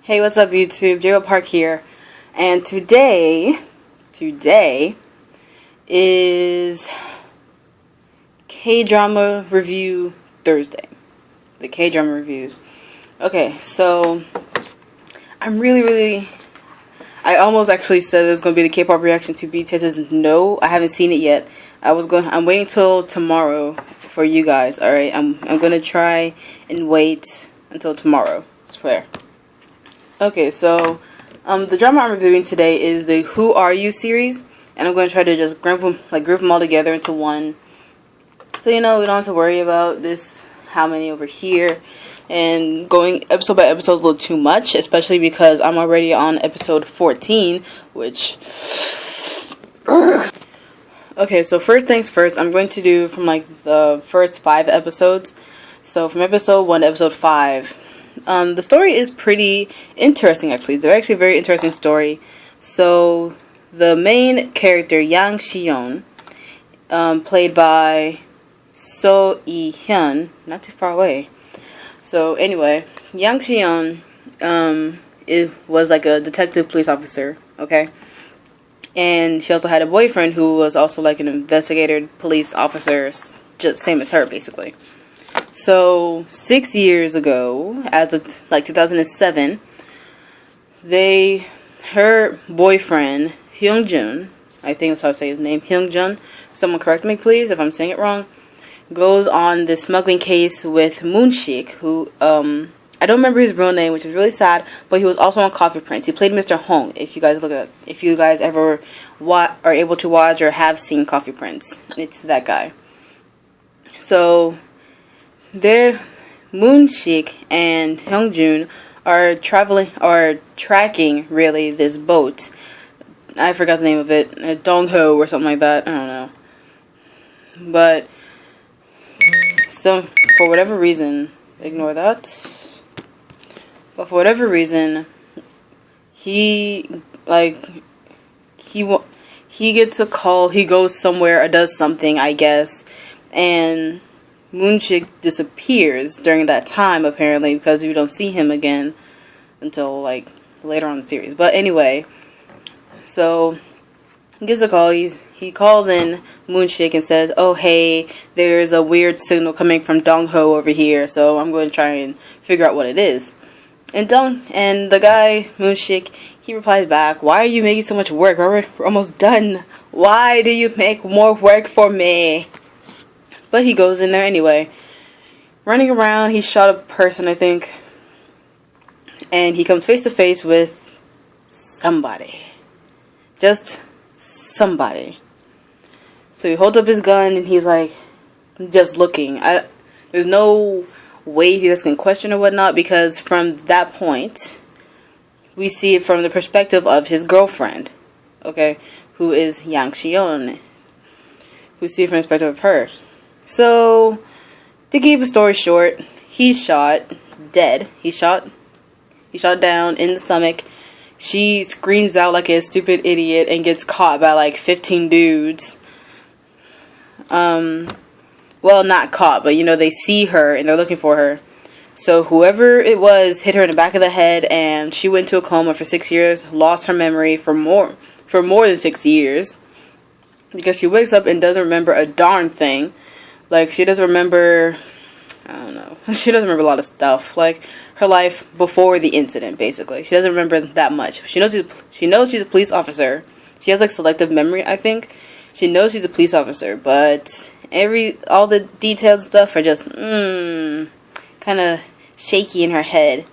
Hey, what's up YouTube? J.O. Park here. And today is K-Drama Review Thursday. The K-Drama Reviews. Okay, so I'm I almost actually said it was going to be the K-pop reaction to BTS's No. I haven't seen it yet. I'm waiting till tomorrow for you guys, alright? I'm going to try and wait until tomorrow. I swear. Okay, so the drama I'm reviewing today is the Who Are You series, and I'm going to try to just group them all together into one. So we don't have to worry about this, how many over here, and going episode by episode a little too much, especially because I'm already on episode 14, which... Okay, so first things first, I'm going to do from the first 5 episodes. So from episode 1 to episode 5. The story is pretty interesting, actually. It's actually a very interesting story. So, the main character, Yang Si-yeon, played by So E-hyun, not too far away. So, anyway, Yang Si-yeon was like a detective police officer, okay? And she also had a boyfriend who was also like an investigator police officer, just same as her, basically. So, 6 years ago, as of 2007, her boyfriend, Hyungjun, I think that's how I say his name, Hyungjun, someone correct me please if I'm saying it wrong, goes on this smuggling case with Moon-sik, who, I don't remember his real name, which is really sad, but he was also on Coffee Prince. He played Mr. Hong, if you guys ever are able to watch or have seen Coffee Prince. It's that guy. So, Moon-sik and Hyungjun are tracking really this boat. I forgot the name of it, Dongho or something like that. I don't know. But so for whatever reason, ignore that. But for whatever reason, he gets a call. He goes somewhere or does something, I guess, and Moon-sik disappears during that time, apparently, because we don't see him again until, later on in the series. But anyway, so, he gets a call. He calls in Moon-sik and says, oh, hey, there's a weird signal coming from Dongho over here, so I'm going to try and figure out what it is. And the guy, Moon-sik, he replies back, why are you making so much work? We're almost done. Why do you make more work for me? But he goes in there anyway. Running around, he shot a person, I think. And he comes face to face with somebody. Just somebody. So he holds up his gun and he's just looking. There's no way he just can question or whatnot, because from that point, we see it from the perspective of his girlfriend. Okay? Who is Yang Si-yeon. We see it from the perspective of her. So, to keep the story short, he's shot dead. He's shot down in the stomach. She screams out like a stupid idiot and gets caught by 15 dudes. Well, not caught, but they see her and they're looking for her. So whoever it was hit her in the back of the head, and she went into a coma for 6 years, lost her memory for more than 6 years, because she wakes up and doesn't remember a darn thing. She doesn't remember, I don't know, she doesn't remember a lot of stuff, her life before the incident, basically. She doesn't remember that much. She knows she's a police officer. She has, selective memory, I think. She knows she's a police officer, but all the detailed stuff are just, kind of shaky in her head.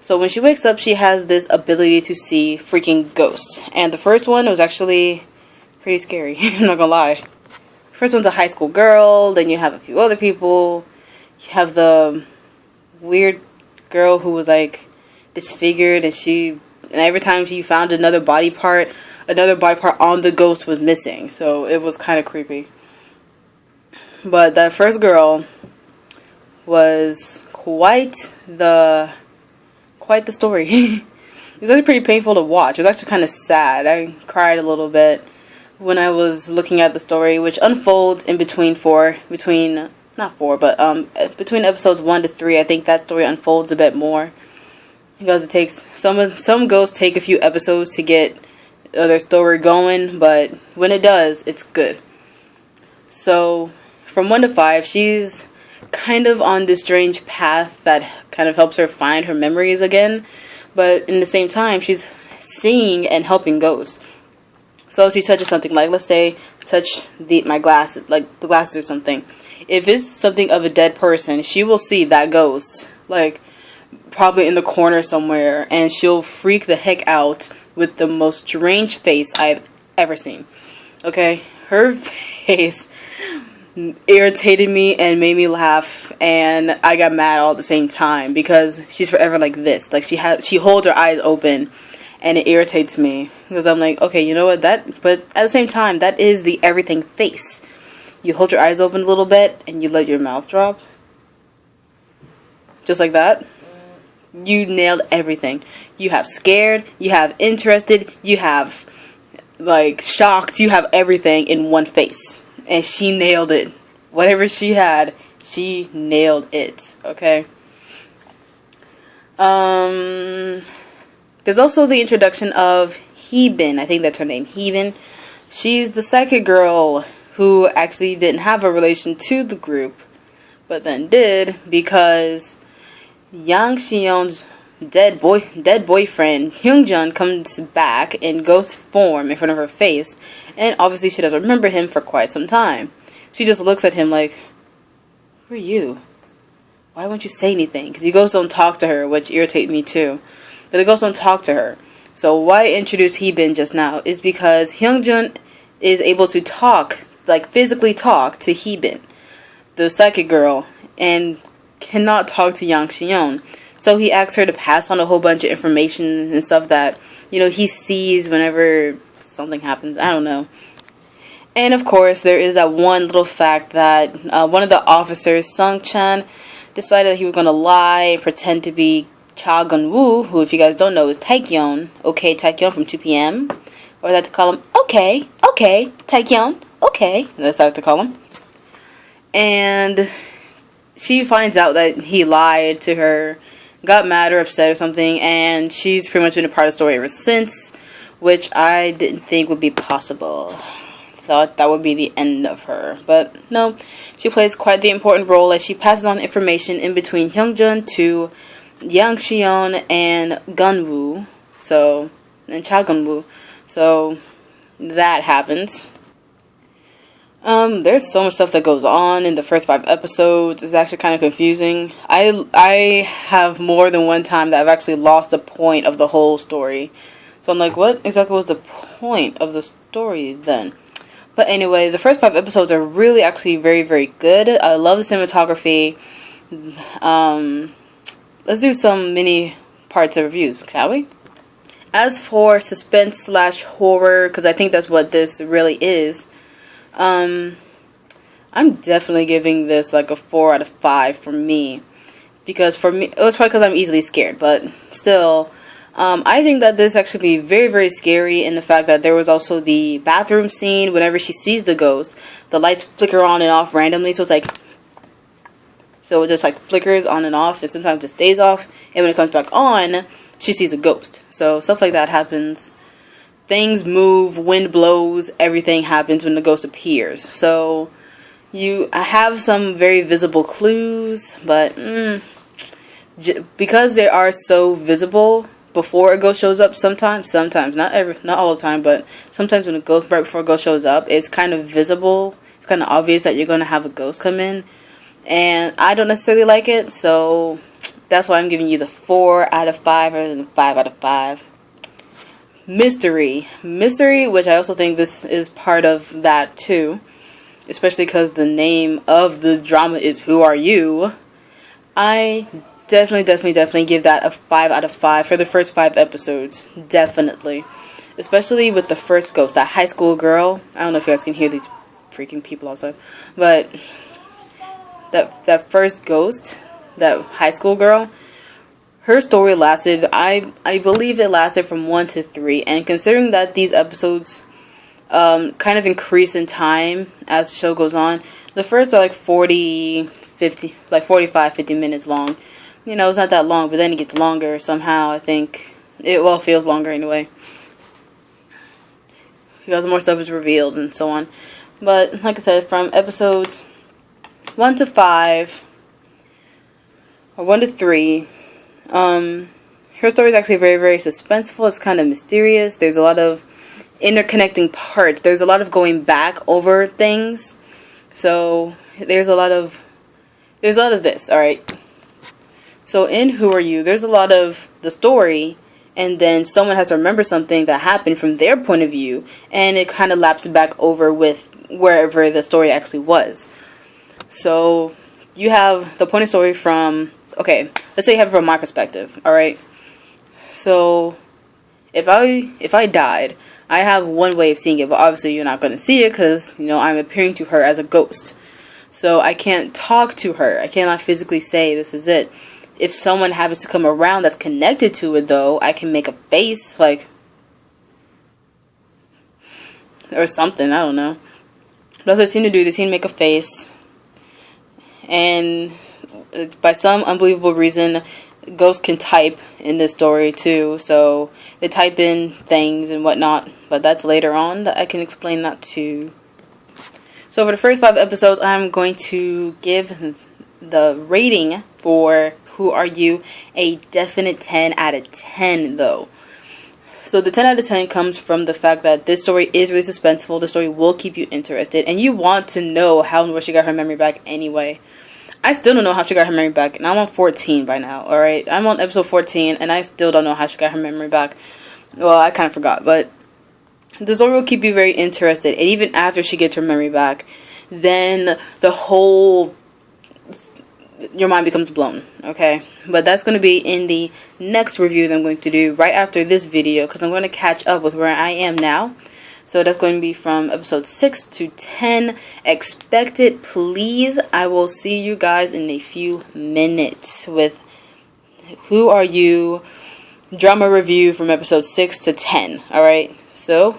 So when she wakes up, she has this ability to see freaking ghosts. And the first one was actually pretty scary, I'm not gonna lie. First one's a high school girl, then you have a few other people. You have the weird girl who was disfigured, and every time she found another body part on the ghost was missing. So it was kind of creepy. But that first girl was quite the story. It was actually pretty painful to watch. It was actually kind of sad. I cried a little bit when I was looking at the story, which unfolds in between episodes 1 to 3. I think that story unfolds a bit more. because it takes some ghosts take a few episodes to get their story going, but when it does, it's good. So from 1 to 5, she's kind of on this strange path that kind of helps her find her memories again, but in the same time, she's seeing and helping ghosts. So if she touches something, like let's say touch my glasses, like the glasses or something, if it's something of a dead person, she will see that ghost, like probably in the corner somewhere, and she'll freak the heck out with the most strange face I've ever seen. Okay, her face irritated me and made me laugh, and I got mad all at the same time because she's forever like this. Like she holds her eyes open, and it irritates me because I'm like, okay, you know what, but at the same time, that is the everything face. You hold your eyes open a little bit and you let your mouth drop, just like that. You nailed everything. You have scared, you have interested, you have like shocked, you have everything in one face. And she nailed it. Whatever she had, she nailed it. Okay. There's also the introduction of Heebin. I think that's her name, Heebin. She's the psychic girl who actually didn't have a relation to the group, but then did because Yang Xiyeon's dead boyfriend Hyungjun comes back in ghost form in front of her face, and obviously she doesn't remember him for quite some time. She just looks at him like, "Who are you? Why won't you say anything?" Because the ghosts don't talk to her, which irritates me too. But the ghosts don't talk to her. So why I introduced Heebin just now is because Hyungjun is able to talk, like physically talk to Heebin, the psychic girl, and cannot talk to Yang Xiyeon. So he asks her to pass on a whole bunch of information and stuff that, he sees whenever something happens. I don't know. And of course, there is that one little fact that one of the officers, Sung Chan, decided that he was going to lie and pretend to be Cha Gun-woo, who, if you guys don't know, is Taekyeon. Okay, Taekyeon from 2PM. Or I like to call him, okay, Taekyeon, okay. That's how I like to call him. And she finds out that he lied to her, got mad or upset or something, and she's pretty much been a part of the story ever since, which I didn't think would be possible. Thought that would be the end of her, but no, she plays quite the important role as she passes on information in between Hyungjun to Yang Xiyeon and Gunwoo, and Cha Gunwoo, so that happens. There's so much stuff that goes on in the first 5 episodes. It's actually kind of confusing. I have more than one time that I've actually lost the point of the whole story. So I'm like, what exactly was the point of the story then? But anyway, the first 5 episodes are really actually very, very good. I love the cinematography. Let's do some mini parts of reviews, shall we? As for suspense / horror, because I think that's what this really is, I'm definitely giving this like a 4 out of 5 for me. Because for me, it was probably because I'm easily scared, but still, I think that this actually be very, very scary in the fact that there was also the bathroom scene. Whenever she sees the ghost, the lights flicker on and off randomly, so it just like flickers on and off, and sometimes it stays off, and when it comes back on, she sees a ghost. So stuff like that happens. Things move, wind blows, everything happens when the ghost appears. So you have some very visible clues, but because they are so visible before a ghost shows up, sometimes, not all the time, but sometimes when a ghost, right before a ghost shows up, it's kind of visible. It's kind of obvious that you're going to have a ghost come in, and I don't necessarily like it, so that's why I'm giving you the 4 out of 5 rather than 5 out of 5. Mystery, which I also think this is part of that too, especially because the name of the drama is Who Are You? I definitely give that a 5 out of 5 for the first 5 episodes. Definitely. Especially with the first ghost, that high school girl. I don't know if you guys can hear these freaking people outside, but that first ghost, that high school girl, her story lasted, I believe it lasted from 1 to 3, and considering that these episodes kind of increase in time as the show goes on, the first are like 45, 50 minutes long, you know, it's not that long, but then it gets longer somehow. I think it feels longer anyway, because more stuff is revealed and so on. But like I said, from episodes 1 to 5 or 1 to 3, her story is actually very, very suspenseful. It's kind of mysterious. There's a lot of interconnecting parts. There's a lot of going back over things. So there's a lot of this. All right. So in Who Are You, there's a lot of the story, and then someone has to remember something that happened from their point of view, and it kind of laps back over with wherever the story actually was. So you have the point of story from, okay, let's say you have it from my perspective. All right. So if I died, I have one way of seeing it, but obviously you're not going to see it because, you know, I'm appearing to her as a ghost. So I can't talk to her. I cannot physically say this is it. If someone happens to come around that's connected to it, though, I can make a face, like, or something, I don't know. That's what they seem to do. They seem to make a face. And by some unbelievable reason, ghosts can type in this story too, so they type in things and whatnot, but that's later on that I can explain that too. So for the first 5 episodes, I'm going to give the rating for Who Are You a definite 10 out of 10 though. So the 10 out of 10 comes from the fact that this story is really suspenseful. The story will keep you interested, and you want to know how and where she got her memory back anyway. I still don't know how she got her memory back, and I'm on 14 by now, alright? I'm on episode 14, and I still don't know how she got her memory back. Well, I kind of forgot, but the story will keep you very interested, and even after she gets her memory back, then your mind becomes blown, okay? But that's going to be in the next review that I'm going to do right after this video, because I'm going to catch up with where I am now. So that's going to be from episode 6 to 10. Expect it, please. I will see you guys in a few minutes with Who Are You drama review from episode 6 to 10. Alright, so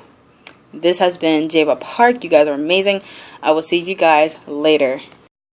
this has been Jayba Park. You guys are amazing. I will see you guys later.